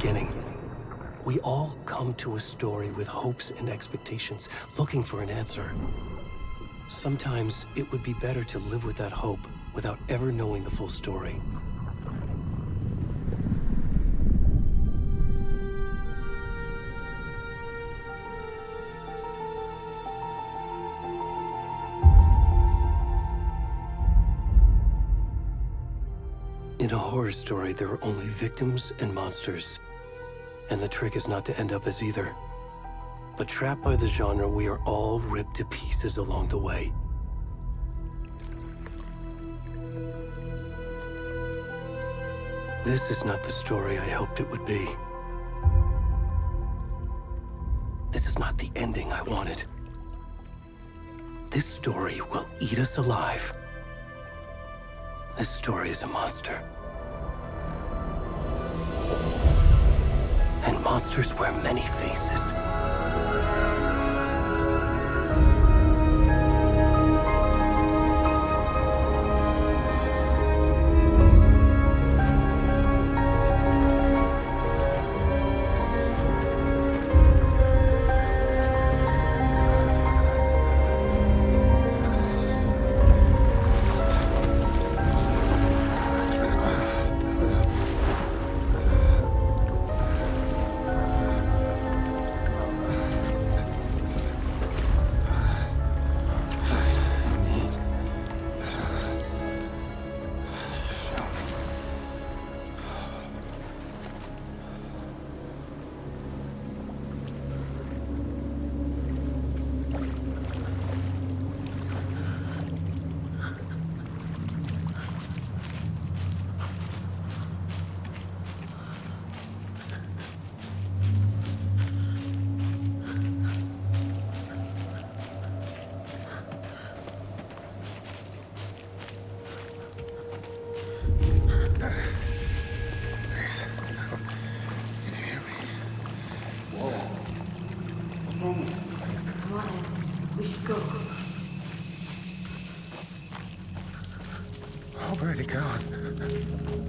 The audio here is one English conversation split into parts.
beginning. We all come to a story with hopes and expectations, looking for an answer. Sometimes it would be better to live with that hope without ever knowing the full story. In a horror story, there are only victims and monsters. And the trick is not to end up as either. But trapped by the genre, we are all ripped to pieces along the way. This is not the story I hoped it would be. This is not the ending I wanted. This story will eat us alive. This story is a monster. And monsters wear many faces. Where'd he gone?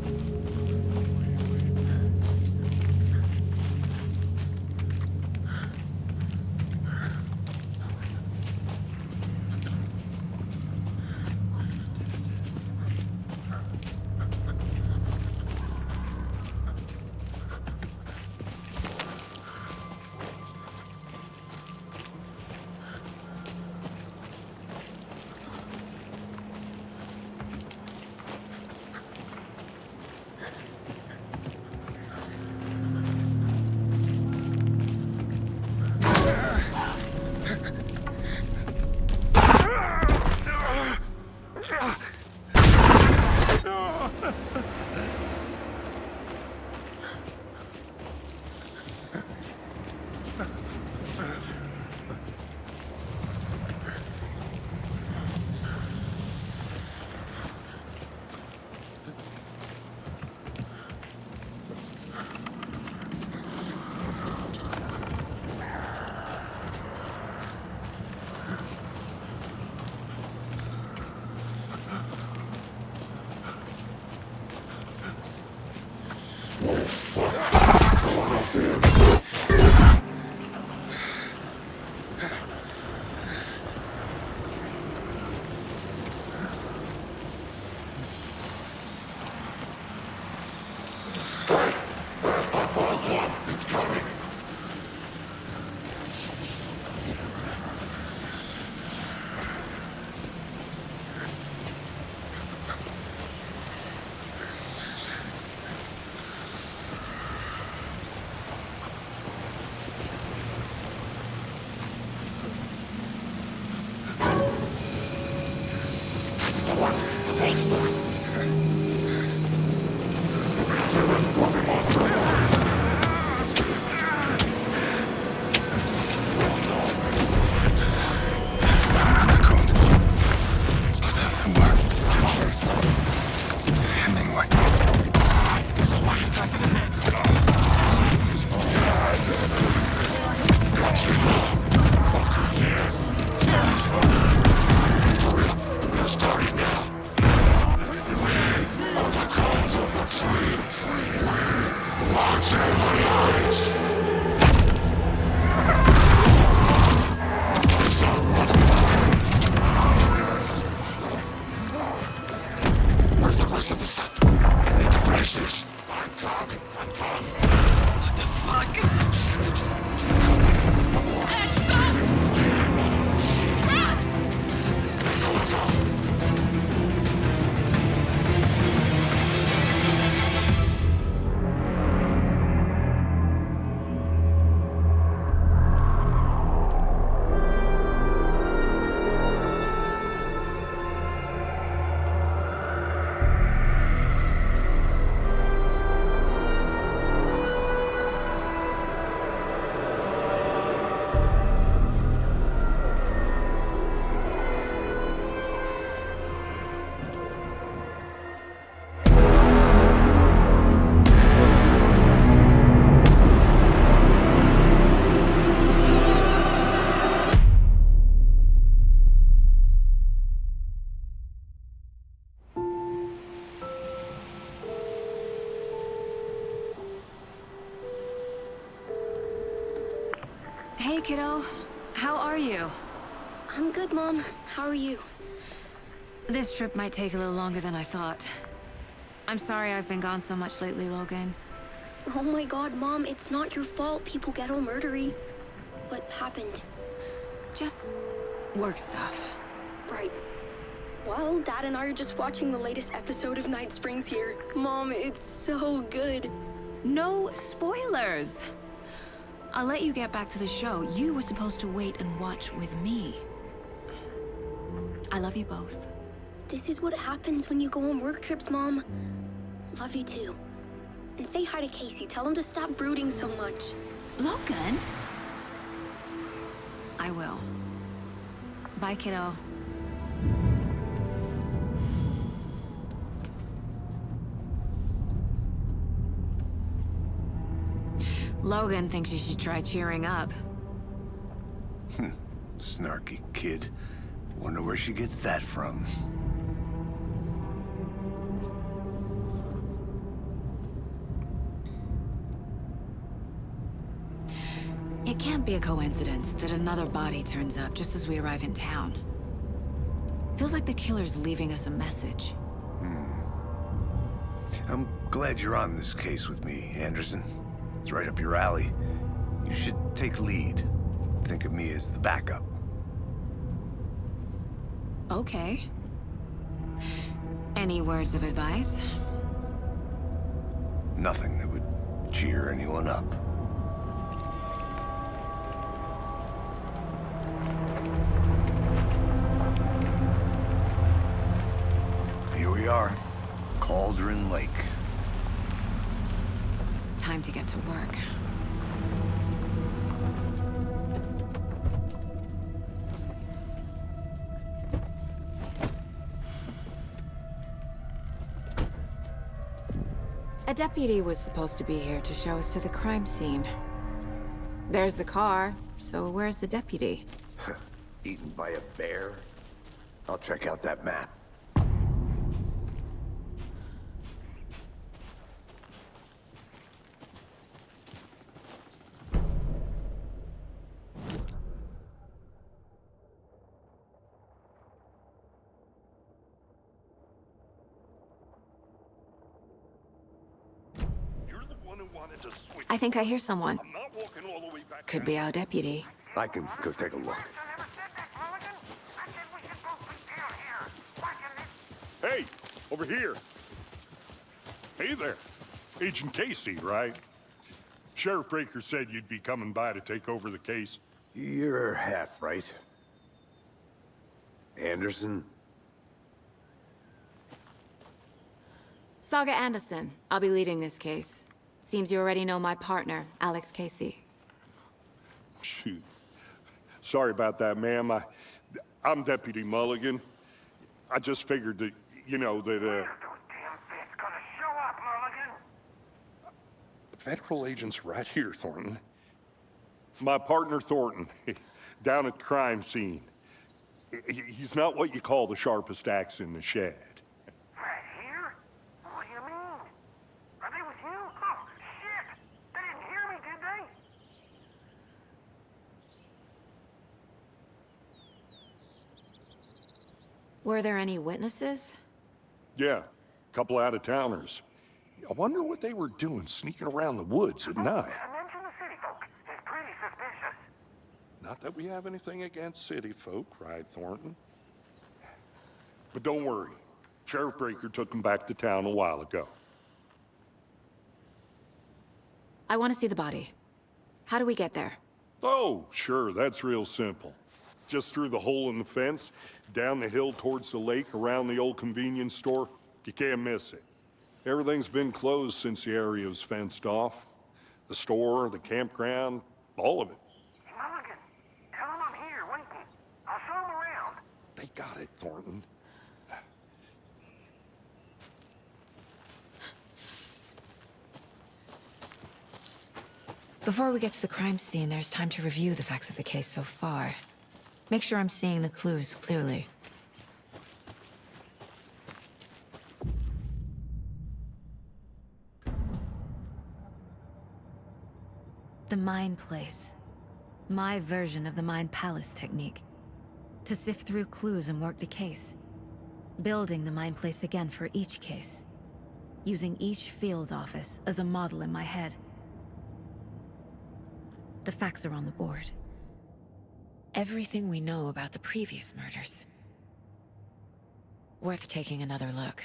Where's the rest of the stuff? I need to finish this. What the fuck? Hey, kiddo. How are you? I'm good, Mom. How are you? This trip might take a little longer than I thought. I'm sorry I've been gone so much lately, Logan. Oh my god, Mom, it's not your fault people get all murdery. What happened? Just work stuff. Right. Well, Dad and I are just watching the latest episode of Night Springs here. Mom, it's so good. No spoilers! I'll let you get back to the show. You were supposed to wait and watch with me. I love you both. This is what happens when you go on work trips, Mom. Love you too. And say hi to Casey. Tell him to stop brooding so much. Logan? I will. Bye, kiddo. Logan thinks you should try cheering up. Snarky kid. Wonder where she gets that from. It can't be a coincidence that another body turns up just as we arrive in town. Feels like the killer's leaving us a message. I'm glad you're on this case with me, Anderson. It's right up your alley. You should take lead. Think of me as the backup. Okay. Any words of advice? Nothing that would cheer anyone up. Here we are. Cauldron Lake. Time to get to work. A deputy was supposed to be here to show us to the crime scene. There's the car, so where's the deputy? Eaten by a bear? I'll check out that map. I think I hear someone. Could be our deputy. I can go take a look. Hey, over here. Hey there. Agent Casey, right? Sheriff Breaker said you'd be coming by to take over the case. You're half right. Anderson? Saga Anderson. I'll be leading this case. Seems you already know my partner, Alex Casey. Shoot. Sorry about that, ma'am. I'm Deputy Mulligan. I just figured that, you know, that, Those damn fists gonna show up, Mulligan. federal agent's right here, Thornton. My partner, Thornton, down at the crime scene. He's not what you call the sharpest axe in the shed. Right here? What do you mean? Are they with you? Oh, shit! They didn't hear me, did they? Were there any witnesses? Yeah, Couple out-of-towners. I wonder what they were doing sneaking around the woods at night. Mention the city folk. He's pretty suspicious. Not that we have anything against city folk, cried Thornton. But don't worry. Sheriff Breaker took them back to town a while ago. I want to see the body. How do we get there? Oh, sure, that's real simple. Just through the hole in the fence, down the hill towards the lake, around the old convenience store. You can't miss it. Everything's been closed since the area was fenced off. The store, the campground, all of it. Mulligan, tell him I'm here waiting. I'll show him around. They got it, Thornton. Before we get to the crime scene, there's time to review the facts of the case so far. Make sure I'm seeing the clues clearly. The Mind Place. My version of the Mind Palace technique. To sift through clues and work the case. Building the Mind Place again for each case. Using each field office as a model in my head. The facts are on the board. Everything we know about the previous murders. Worth taking another look.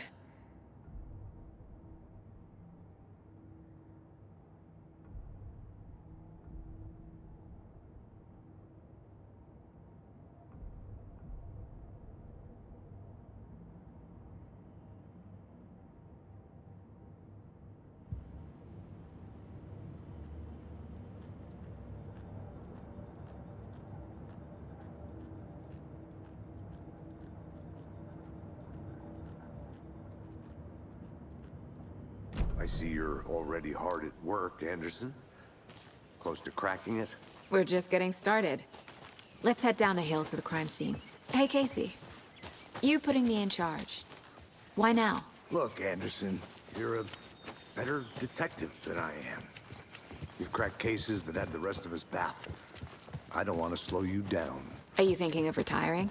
I see you're already hard at work, Anderson. Close to cracking it? We're just getting started. Let's head down the hill to the crime scene. Hey, Casey. You putting me in charge. Why now? Look, Anderson, you're a better detective than I am. You've cracked cases that had the rest of us baffled. I don't want to slow you down. Are you thinking of retiring?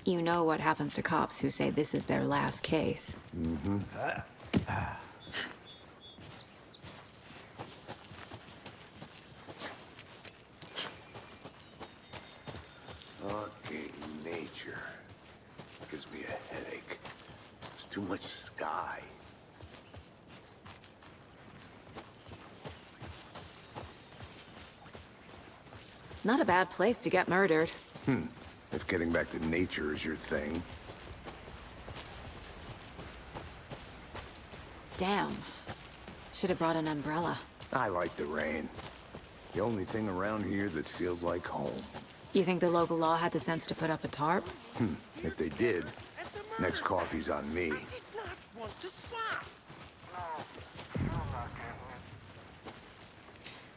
You know what happens to cops who say this is their last case. Okay, nature. Gives me a headache. There's too much sky. Not a bad place to get murdered. If getting back to nature is your thing. Damn. Should have brought an umbrella. I like the rain. The only thing around here that feels like home. You think the local law had the sense to put up a tarp? If they did, next coffee's on me. I did not want to swap. No, I'm not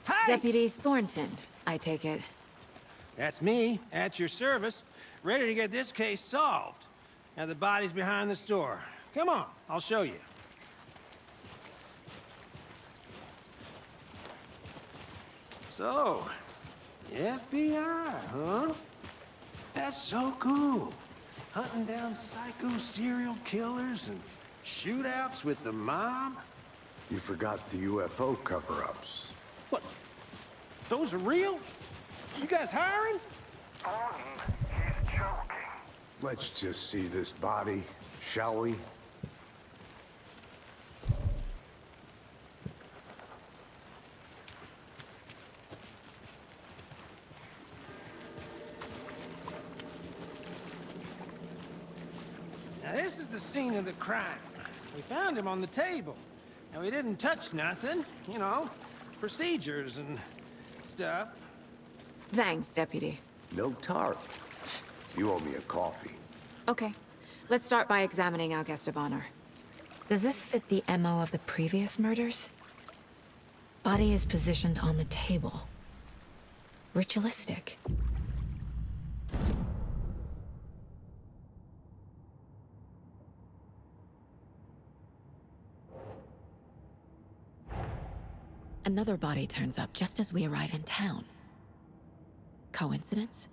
getting it. Deputy Thornton, I take it. That's me, at your service, ready to get this case solved. Now the body's behind the store. Come on, I'll show you. So, FBI, huh? That's so cool. Hunting down psycho serial killers and shootouts with the mob. You forgot the UFO cover-ups. What? Those are real? You guys hiring? Thornton, he's joking. Let's just see this body, shall we? Now this is the scene of the crime. We found him on the table. Now we didn't touch nothing, you know, procedures and stuff. Thanks, Deputy. No tarp. You owe me a coffee. Okay. Let's start by examining our guest of honor. Does this fit the MO of the previous murders? Body is positioned on the table. Ritualistic. Another body turns up just as we arrive in town. Coincidence?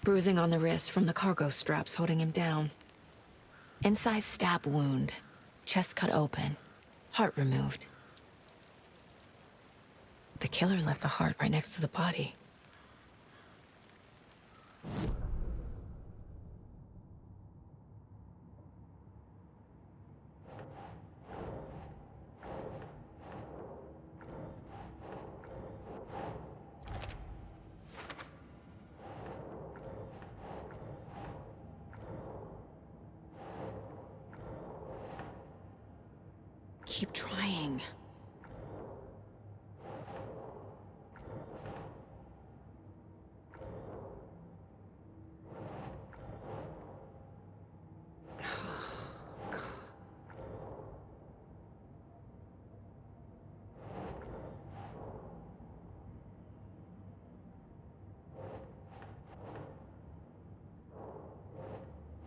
Bruising on the wrist from the cargo straps holding him down. Inside stab wound. Chest cut open. Heart removed. The killer left the heart right next to the body. Keep trying.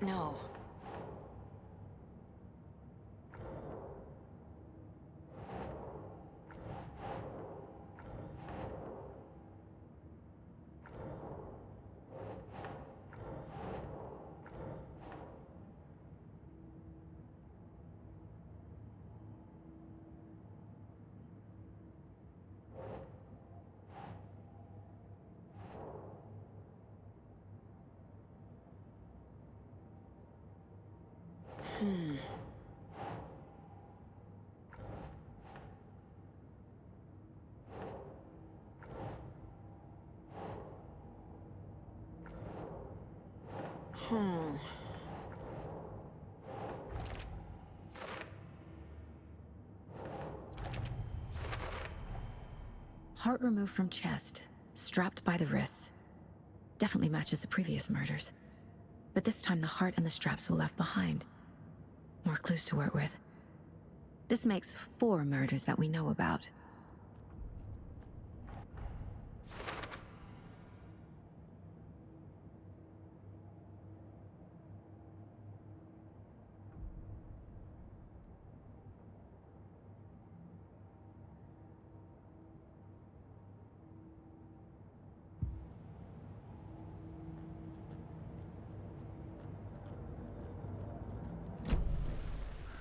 No. Heart removed from chest, strapped by the wrists. Definitely matches the previous murders. But this time the heart and the straps were left behind. More clues to work with. This makes 4 murders that we know about.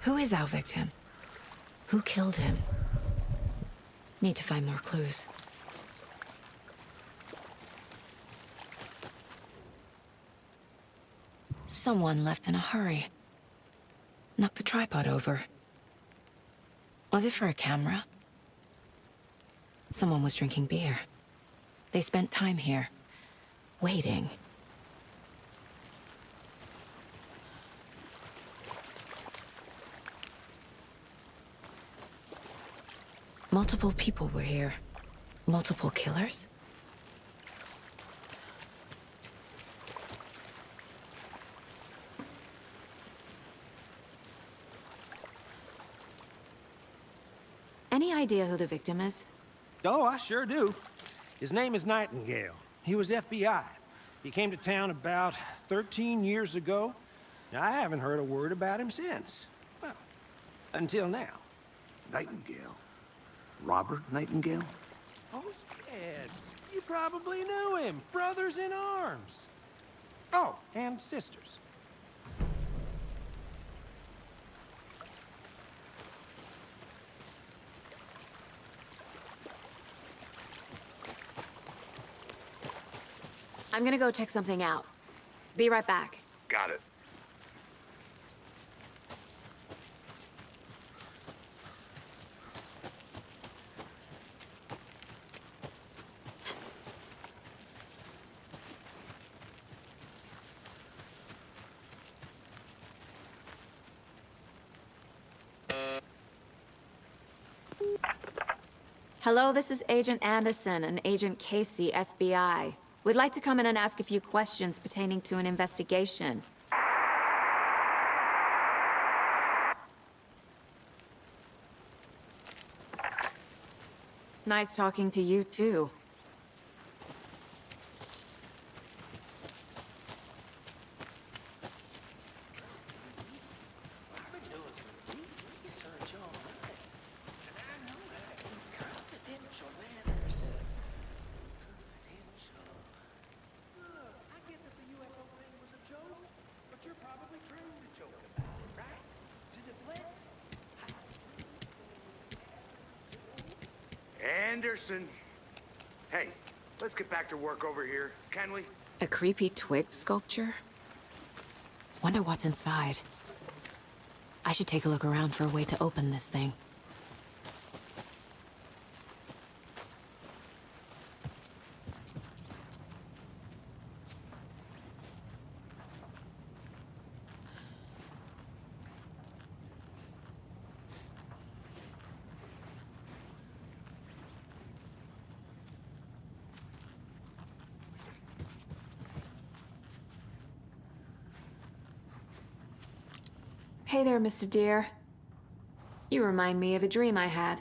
Who is our victim? Who killed him? Need to find more clues. Someone left in a hurry. Knocked the tripod over. Was it for a camera? Someone was drinking beer. They spent time here, waiting. Multiple people were here. Multiple killers? Any idea who the victim is? Oh, I sure do. His name is Nightingale. He was FBI. He came to town about 13 years ago. I haven't heard a word about him since. Well, until now. Nightingale? Robert Nightingale? Oh, yes. You probably knew him. Brothers in arms. Oh, and sisters. I'm gonna go check something out. Be right back. Got it. Hello, this is Agent Anderson and Agent Casey, FBI. We'd like to come in and ask a few questions pertaining to an investigation. Nice talking to you, too. Anderson. Hey, let's get back to work over here, can we? A creepy twig sculpture? Wonder what's inside. I should take a look around for a way to open this thing. Hey there, Mr. Deer. You remind me of a dream I had.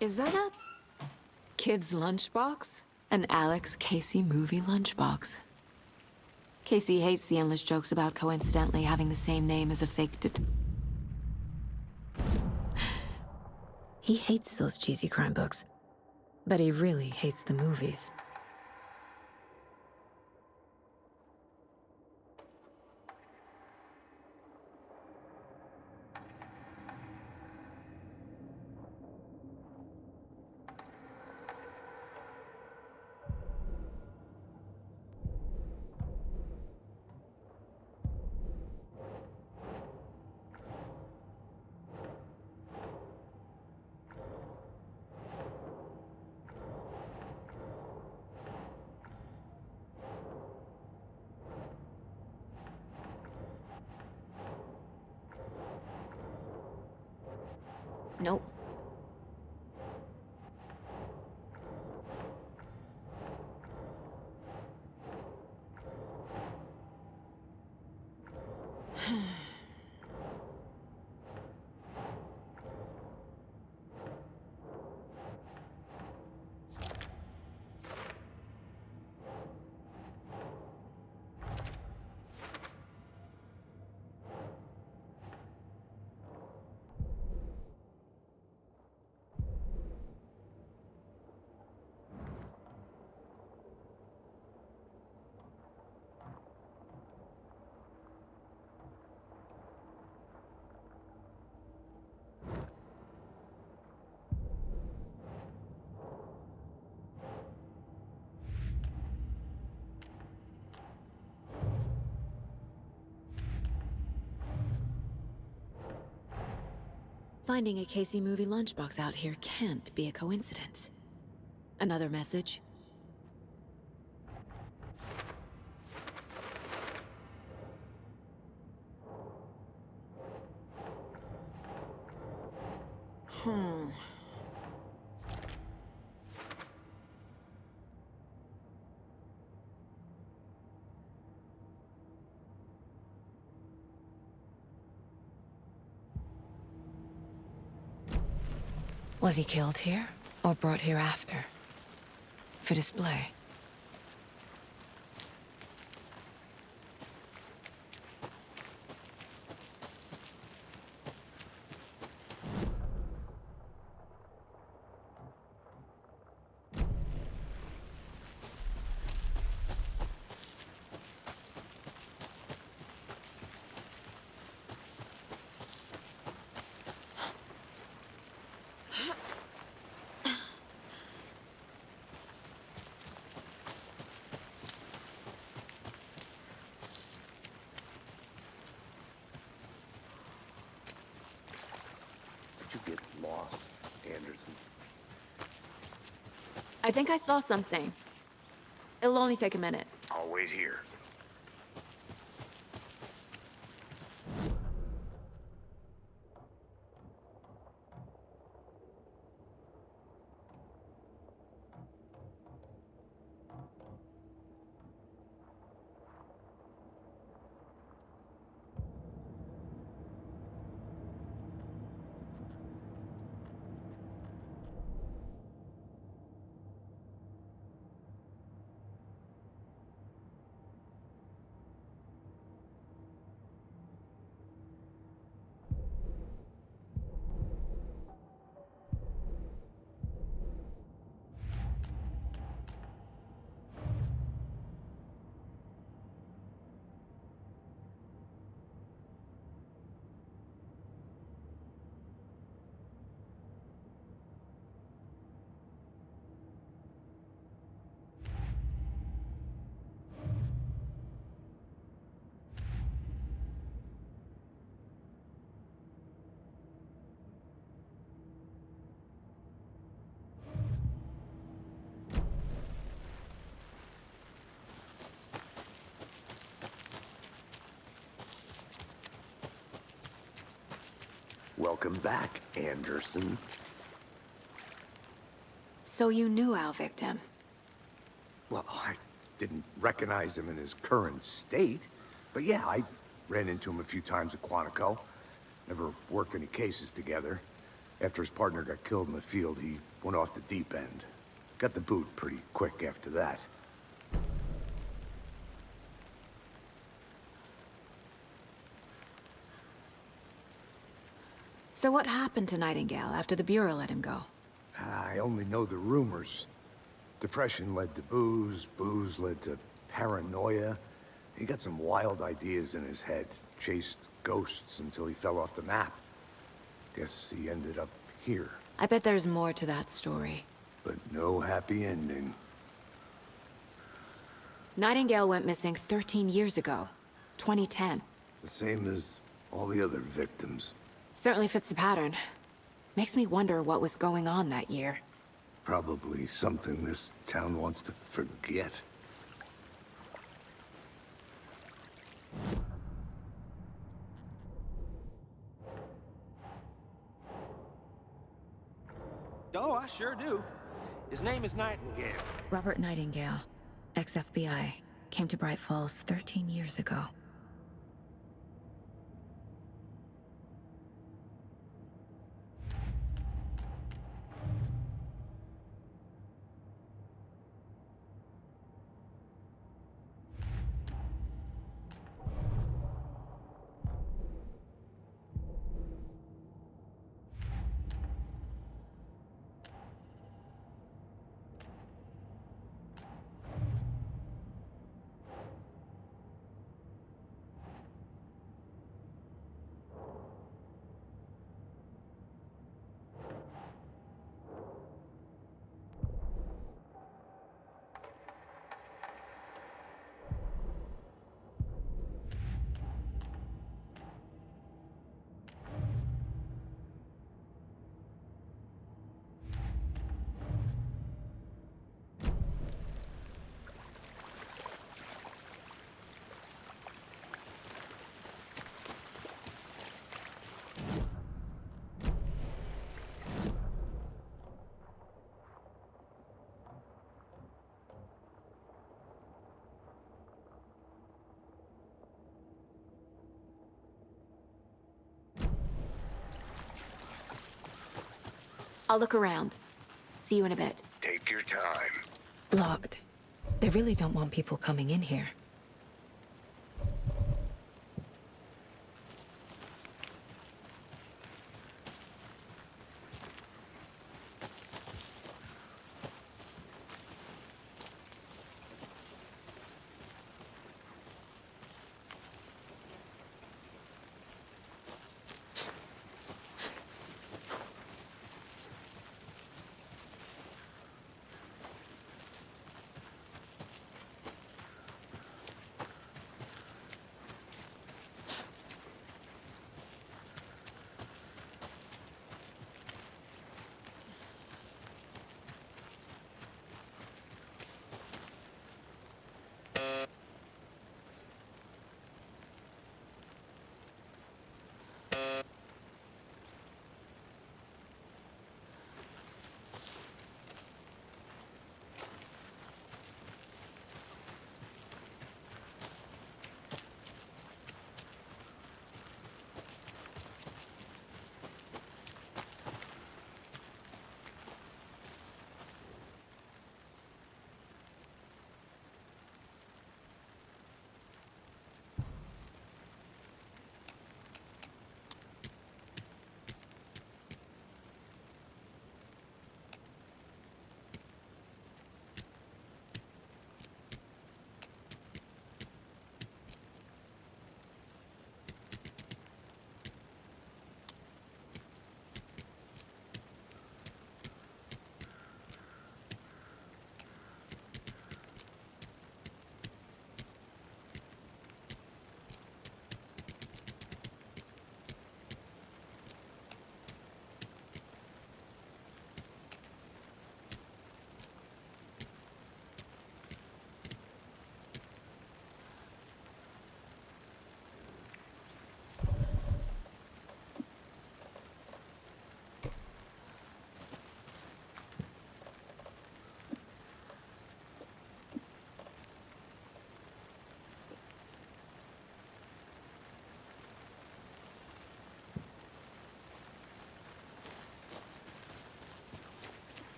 Is that a kid's lunchbox? An Alex Casey movie lunchbox. Casey hates the endless jokes about coincidentally having the same name as a fake He hates those cheesy crime books, but he really hates the movies. Nope. Finding a Casey movie lunchbox out here can't be a coincidence. Another message? Was he killed here, or brought here after? For display? you get lost, Anderson? I think I saw something. It'll only take a minute. I'll wait here. Welcome back, Anderson. So you knew our victim? Well, I didn't recognize him in his current state, but yeah, I ran into him a few times at Quantico. Never worked any cases together. After his partner got killed in the field, he went off the deep end. Got the boot pretty quick after that. So what happened to Nightingale after the Bureau let him go? I only know the rumors. Depression led to booze, booze led to paranoia. He got some wild ideas in his head, chased ghosts until he fell off the map. Guess he ended up here, I bet there's more to that story. but no happy ending. Nightingale went missing 13 years ago, 2010. The same as all the other victims. Certainly fits the pattern. Makes me wonder what was going on that year. Probably something this town wants to forget. Oh, I sure do. His name is Nightingale. Robert Nightingale, ex-FBI, came to Bright Falls 13 years ago. I'll look around. See you in a bit. Take your time. Locked. They really don't want people coming in here.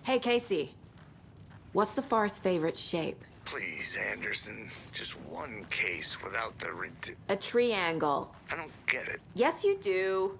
Hey, Casey. What's the far's favorite shape? Please, Anderson. Just one case without the A triangle. I don't get it. Yes, you do.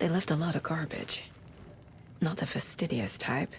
They left a lot of garbage. Not the fastidious type.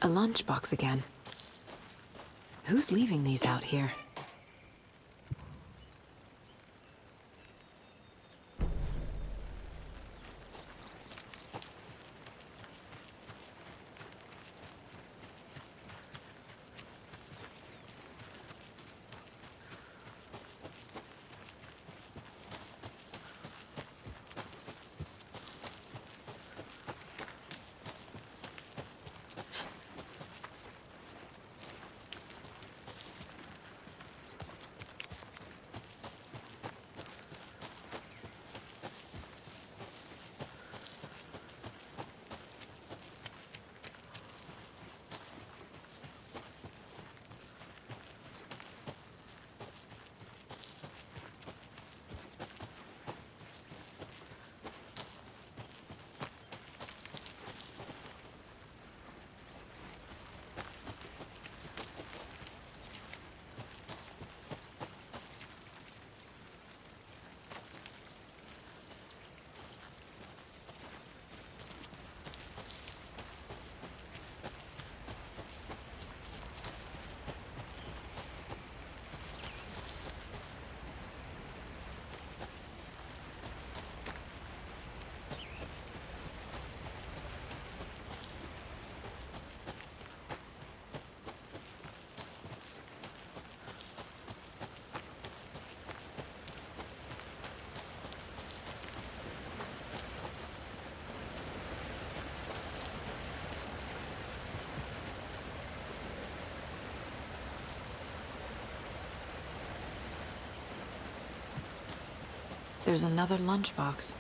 A lunchbox again. Who's leaving these out here? There's another lunchbox.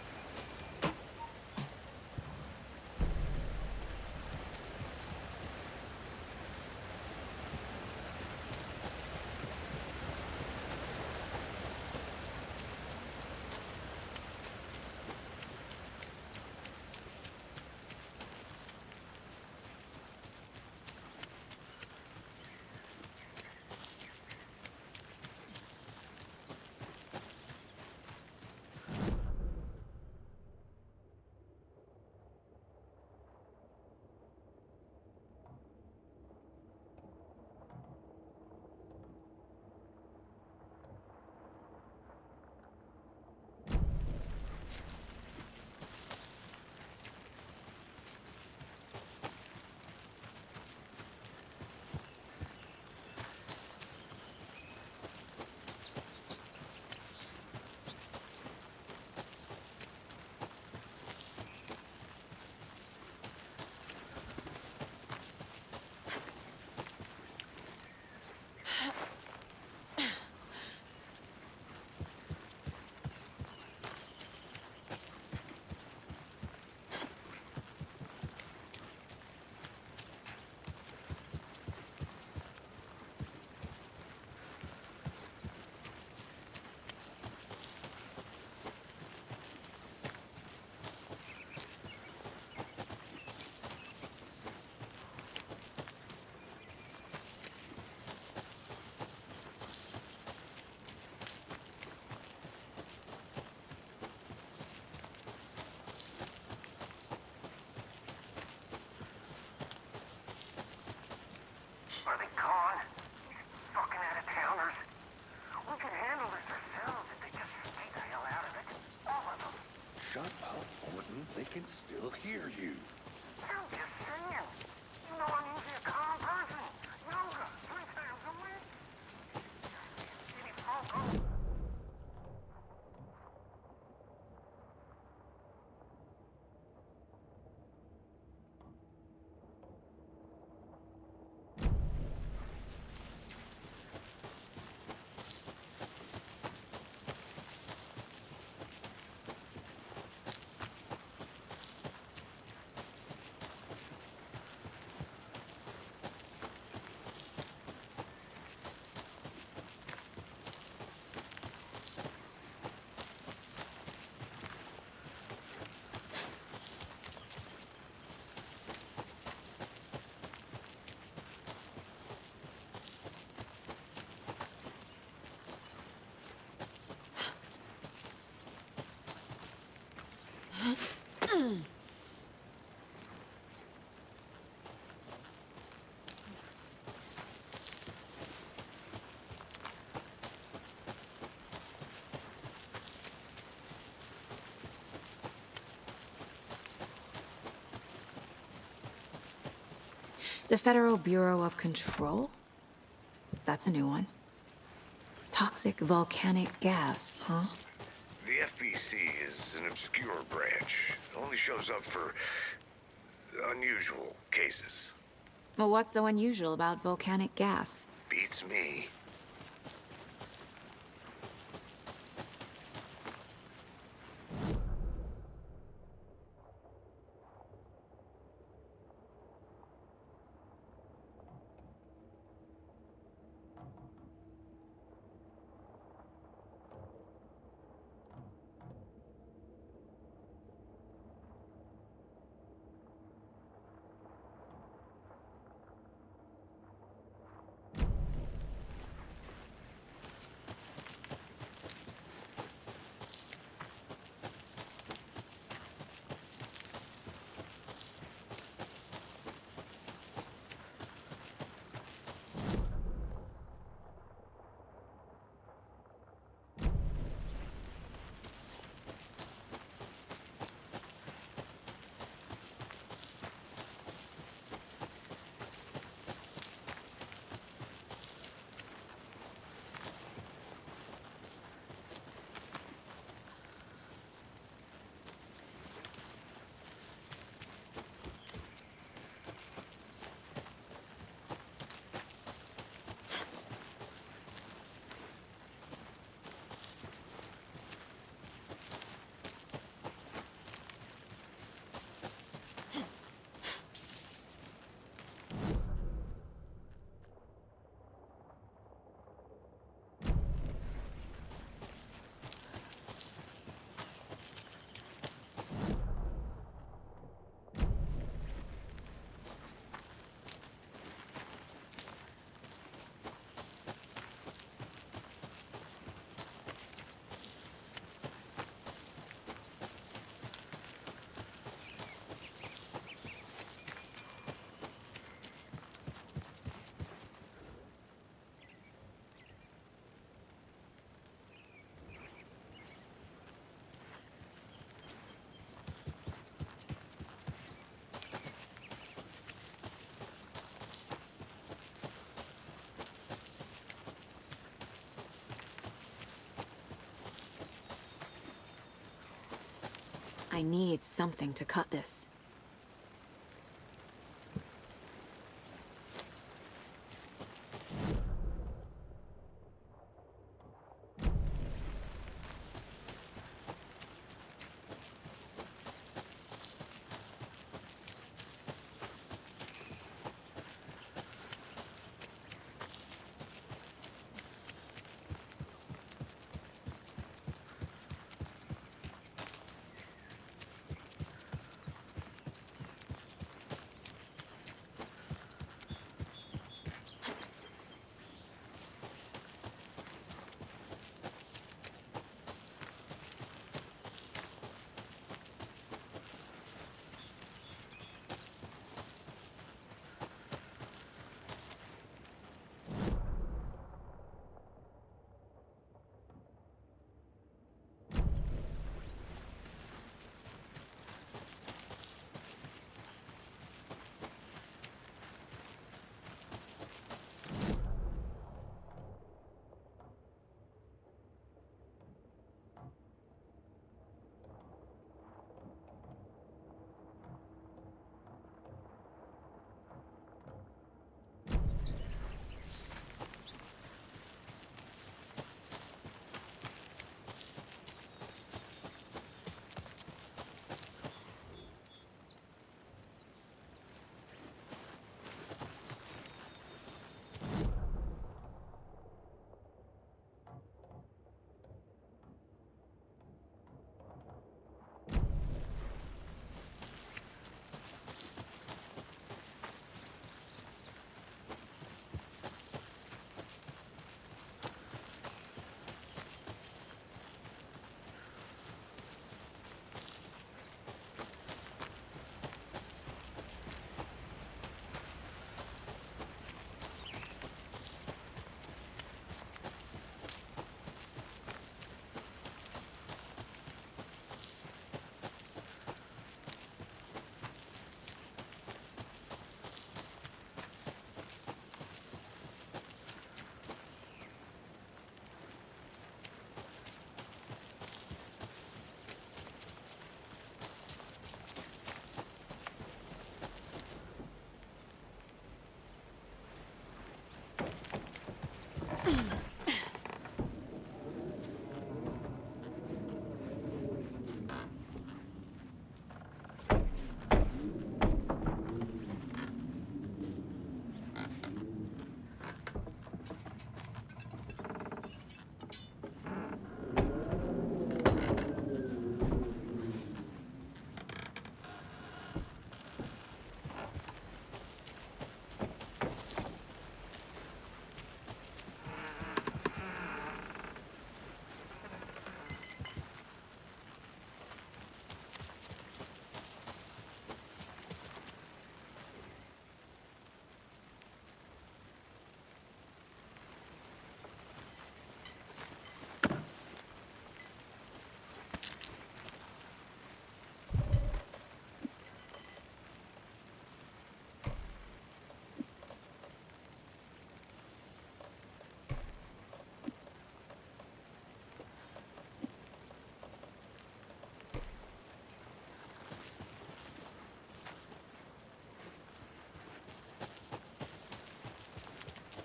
Are they gone? These fucking out-of-towners. We can handle this ourselves if they just stay the hell out of it. All of them. Shut up, Gordon. They can still hear you. I'm just saying. You know I'm usually a calm person. Yoga 3 times a week. Any folk. The Federal Bureau of Control? That's a new one. Toxic volcanic gas, huh? The FBC is an obscure branch. It only shows up for unusual cases. Well, what's so unusual about volcanic gas? Beats me. I need something to cut this.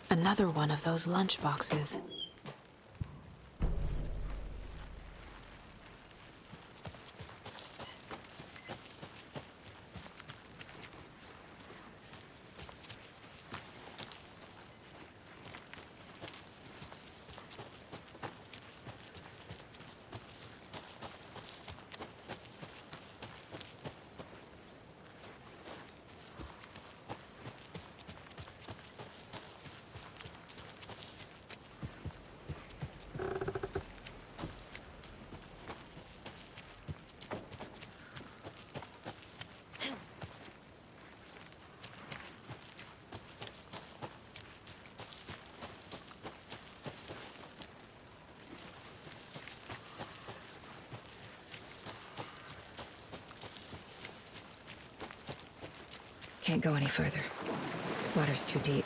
Another one of those lunch boxes. Can't go any further. Water's too deep.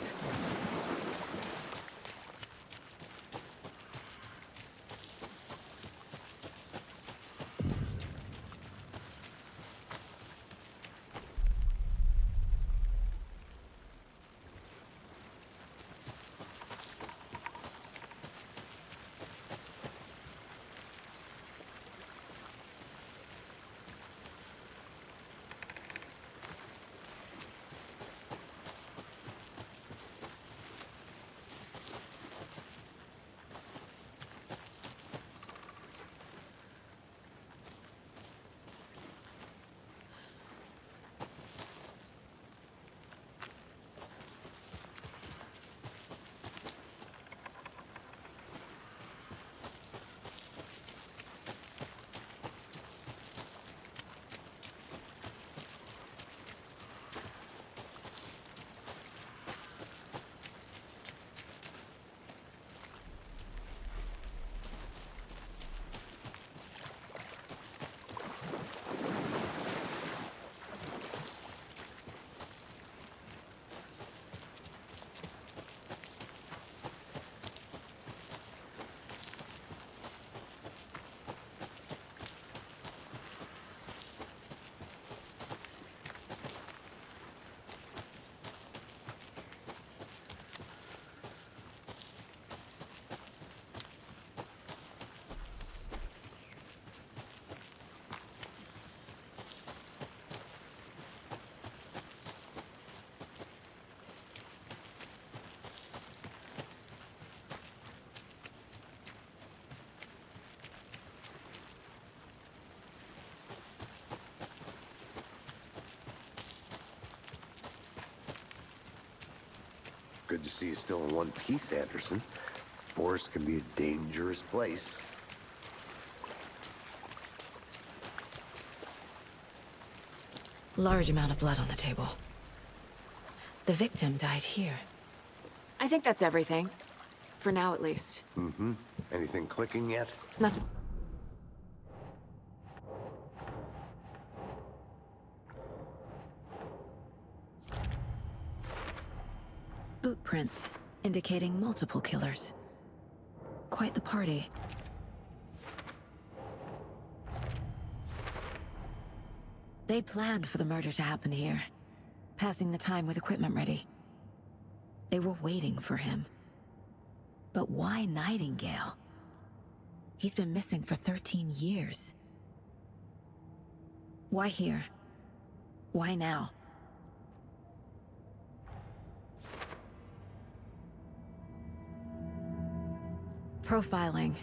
Good to see you still in one piece, Anderson. Forest can be a dangerous place. Large amount of blood on the table. The victim died here. I think that's everything. For now, at least. Mm-hmm. Anything clicking yet? Not... Boot prints, indicating multiple killers. Quite the party. They planned for the murder to happen here, passing the time with equipment ready. They were waiting for him. But why Nightingale? He's been missing for 13 years. Why here? Why now? Profiling.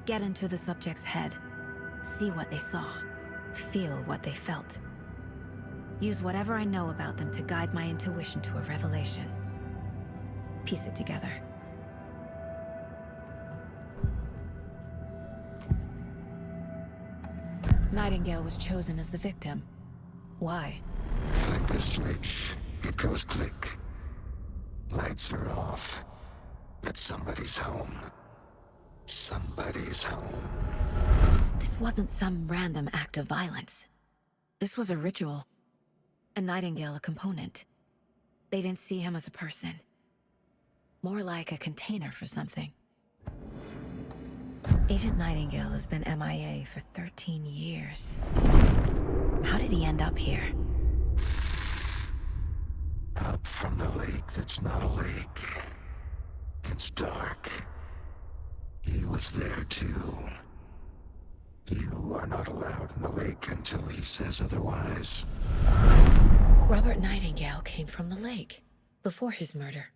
Get into the subject's head. See what they saw. Feel what they felt. Use whatever I know about them to guide my intuition to a revelation. Piece it together. Nightingale was chosen as the victim. Why? Flick the switch. It goes click. Lights are off. But somebody's home. Somebody's home. This wasn't some random act of violence. This was a ritual. And Nightingale a component. They didn't see him as a person. More like a container for something. Agent Nightingale has been MIA for 13 years. How did he end up here? Up from the lake that's not a lake. It's dark. He was there too. You are not allowed in the lake until he says otherwise. Robert Nightingale came from the lake, before his murder.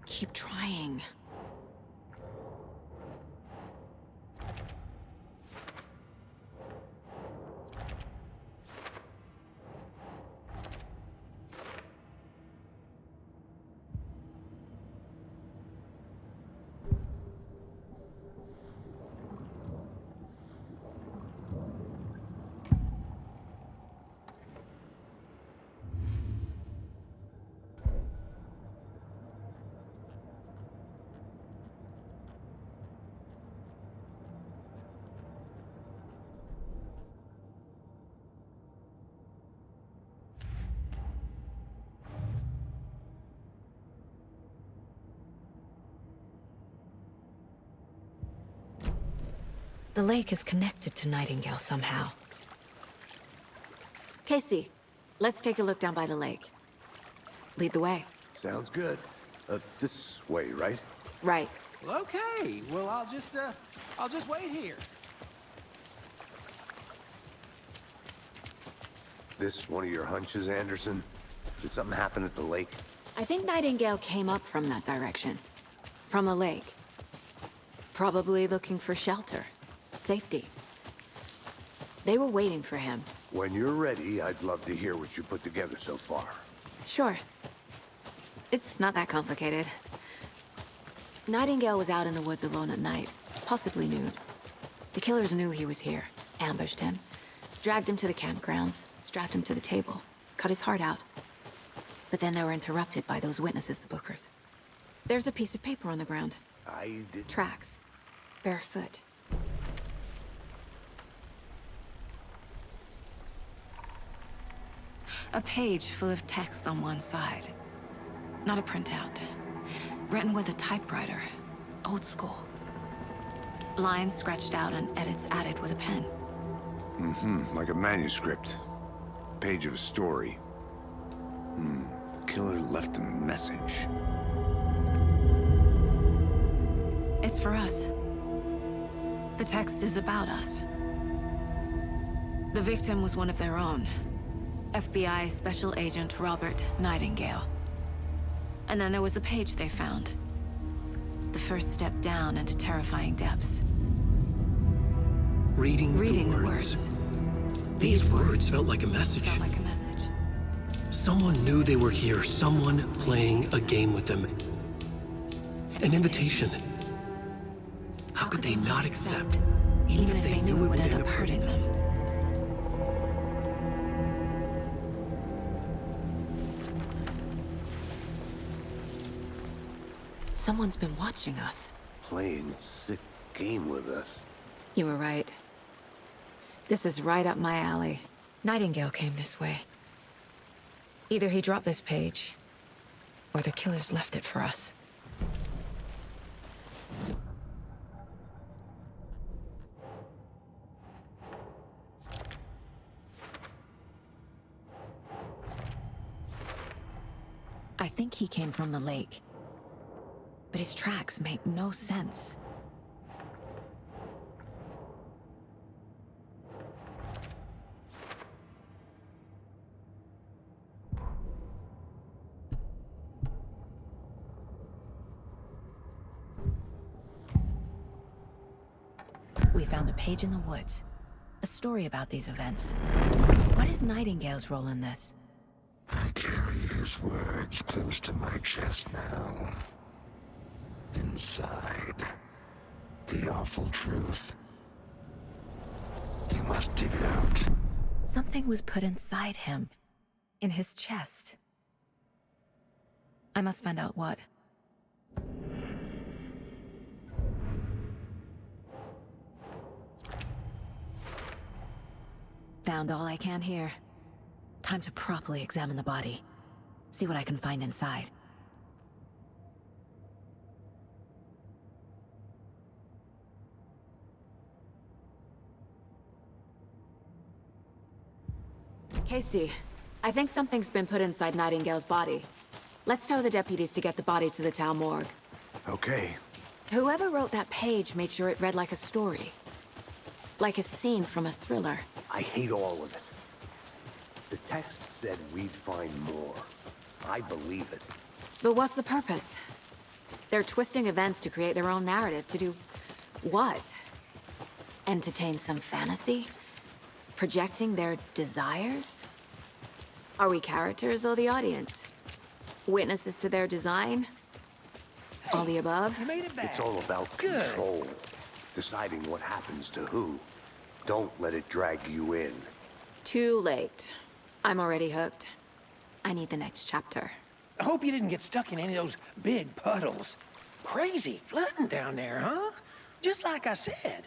Keep trying. The lake is connected to Nightingale somehow. Casey, let's take a look down by the lake. Lead the way. Sounds good. This way, right? Right. Well, okay. Well, I'll just wait here. This one of your hunches, Anderson? Did something happen at the lake? I think Nightingale came up from that direction. From the lake. Probably looking for shelter. Safety. They were waiting for him. When you're ready, I'd love to hear what you put together so far. Sure. It's not that complicated. Nightingale was out in the woods alone at night, possibly nude. The killers knew he was here, ambushed him, dragged him to the campgrounds, strapped him to the table, cut his heart out. But then they were interrupted by those witnesses, the Bookers. There's a piece of paper on the ground. I did... Tracks. Barefoot. A page full of text on one side. Not a printout. Written with a typewriter. Old school. Lines scratched out and edits added with a pen. Mm-hmm, like a manuscript. Page of a story. The killer left a message. It's It's for us. The text is about us. The victim was one of their own. FBI Special Agent Robert Nightingale. And then there was the page they found. The first step down into terrifying depths. Reading The the words. These words felt like a message. Felt like a message. Someone knew they were here, someone playing a game with them. An invitation. How could they not accept, even if they knew it would end up hurting them? Someone's been watching us. Playing a sick game with us. You were right. This is right up my alley. Nightingale came this way. Either he dropped this page, or the killers left it for us. I think he came from the lake. But his tracks make no sense. We found a page in the woods. A story about these events. What is Nightingale's role in this? I carry his words close to my chest now. Inside, the awful truth. You must dig it out. Something was put inside him. In his chest. I must find out what. Found all I can here. Time to properly examine the body. See what I can find inside. Casey, I think something's been put inside Nightingale's body. Let's tell the deputies to get the body to the town morgue. Okay. Whoever wrote that page made sure it read like a story. Like a scene from a thriller. I hate all of it. The text said we'd find more. I believe it. But what's the purpose? They're twisting events to create their own narrative to do... what? Entertain some fantasy? Projecting their desires? Are we characters or the audience? Witnesses to their design? All the above? You made it back. It's all about Good. control. Deciding what happens to who. Don't let it drag you in. Too late. I'm already hooked. I need the next chapter. I hope you didn't get stuck in any of those big puddles. Crazy flooding down there, huh? Just like I said.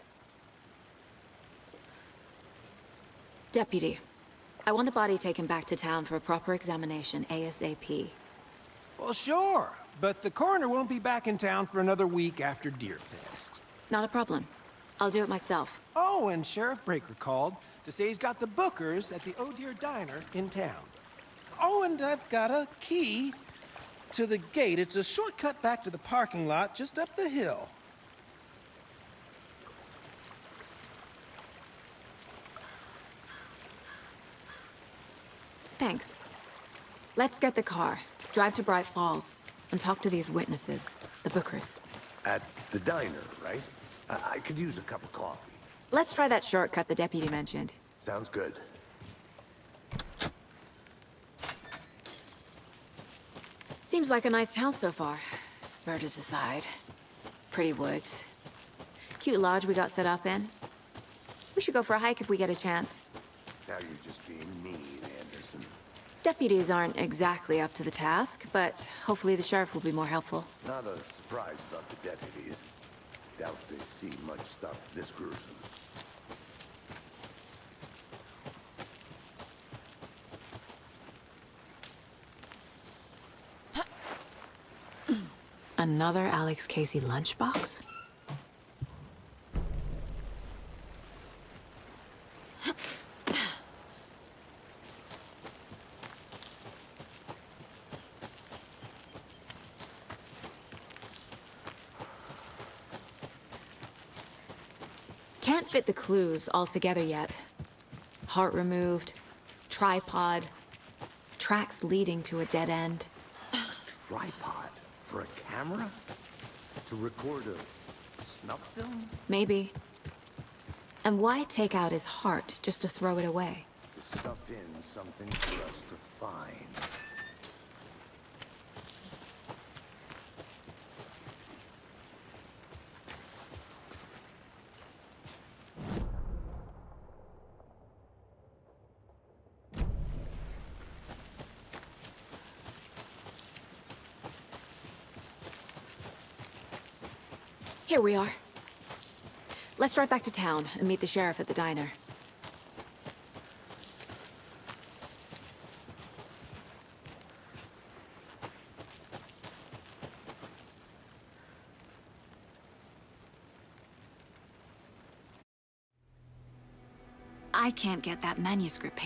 Deputy, I want the body taken back to town for a proper examination ASAP. Well, sure. But the coroner won't be back in town for another week after Deerfest. Not a problem. I'll do it myself. Oh, and Sheriff Breaker called to say he's got the bookers at the Oh Dear Diner in town. Oh, and I've got a key to the gate. It's a shortcut back to the parking lot just up the hill. Thanks. Let's get the car, drive to Bright Falls, and talk to these witnesses, the bookers. At the diner, right? I could use a cup of coffee. Let's try that shortcut the deputy mentioned. Sounds good. Seems like a nice town so far. Murders aside. Pretty woods. Cute lodge we got set up in. We should go for a hike if we get a chance. Now you're just being mean, Anderson. Deputies aren't exactly up to the task, but hopefully the sheriff will be more helpful. Not a surprise about the deputies. Doubt they see much stuff this gruesome. Another Alex Casey lunchbox? can't fit the clues all together yet. Heart removed, tripod, tracks leading to a dead end. Tripod? For a camera? To record a snuff film? Maybe. And why take out his heart just to throw it away? To stuff in something for us to find. Here we are. Let's drive back to town and meet the sheriff at the diner. I can't get that manuscript page.